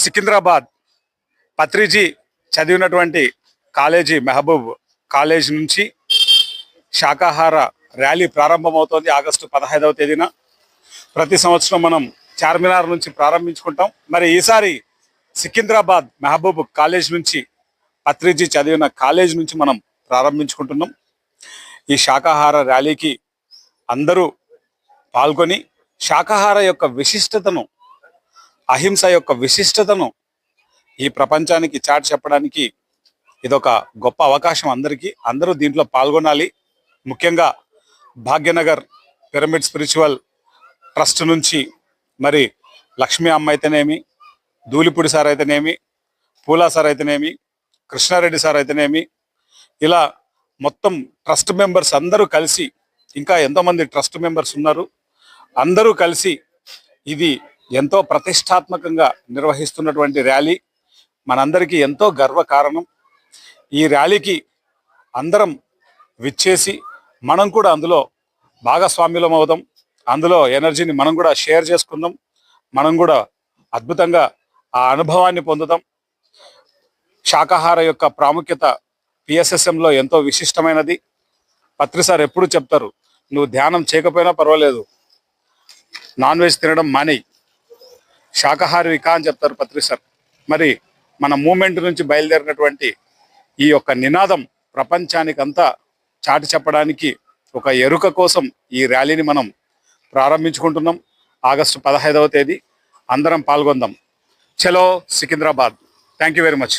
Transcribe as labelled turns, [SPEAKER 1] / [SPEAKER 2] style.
[SPEAKER 1] సికింద్రాబాద్ పత్రిజీ చదివినటువంటి college Mahabub college నుంచి శాకాహార ర్యాలీ ప్రారంభమవుతోంది ఆగస్టు 15వ తేదీన. ప్రతి సంవత్సరం మనం చార్మినార్ నుంచి ప్రారంభించుకుంటాం. మరి ఈసారి సికింద్రాబాద్ మహబూబ్ కాలేజ్ నుంచి పత్రిజీ చదివిన కాలేజ్ నుంచి మనం ప్రారంభించుకుంటున్నాం. ఈ శాకాహార ర్యాలీకి అందరూ పాల్గొని శాకాహార యొక్క విశిష్టతను, అహింస యొక్క విశిష్టతను ఈ ప్రపంచానికి చాటి చెప్పడానికి ఇదొక గొప్ప అవకాశం. అందరూ దీంట్లో పాల్గొనాలి. ముఖ్యంగా భాగ్యనగర్ పిరమిడ్ స్పిరిచువల్ ట్రస్ట్ నుంచి మరి లక్ష్మీ అమ్మ అయితేనేమి, ధూళిపూడి సార్ అయితేనేమి, పూలా సార్ అయితేనేమి, కృష్ణారెడ్డి సార్ అయితేనేమి, ఇలా మొత్తం ట్రస్ట్ మెంబర్స్ అందరూ కలిసి, ఇంకా ఎంతోమంది ట్రస్ట్ మెంబర్స్ ఉన్నారు, అందరూ కలిసి ఇది ఎంతో ప్రతిష్టాత్మకంగా నిర్వహిస్తున్నటువంటి ర్యాలీ మనందరికీ ఎంతో గర్వకారణం. ఈ ర్యాలీకి అందరం విచ్చేసి మనం కూడా అందులో భాగస్వామ్యులం అవుదాం. అందులో ఎనర్జీని మనం కూడా షేర్ చేసుకుందాం. మనం కూడా అద్భుతంగా ఆ అనుభవాన్ని పొందుదాం. శాకాహార యొక్క ప్రాముఖ్యత పిఎస్ఎస్ఎంలో ఎంతో విశిష్టమైనది. పత్రి సార్ ఎప్పుడు చెప్తారు, నువ్వు ధ్యానం చేయకపోయినా పర్వాలేదు, నాన్ వెజ్ తినడం మానేయి, శాకాహారి కా అని చెప్తారు పత్రి సార్. మరి మన మూమెంట్ నుంచి బయలుదేరినటువంటి ఈ యొక్క నినాదం ప్రపంచానికి అంతా చాటి చెప్పడానికి, ఒక ఎరుక కోసం ఈ ర్యాలీని మనం ప్రారంభించుకుంటున్నాం. ఆగస్టు 15వ తేదీ అందరం పాల్గొందాం. చలో Secunderabad. Thank you very much.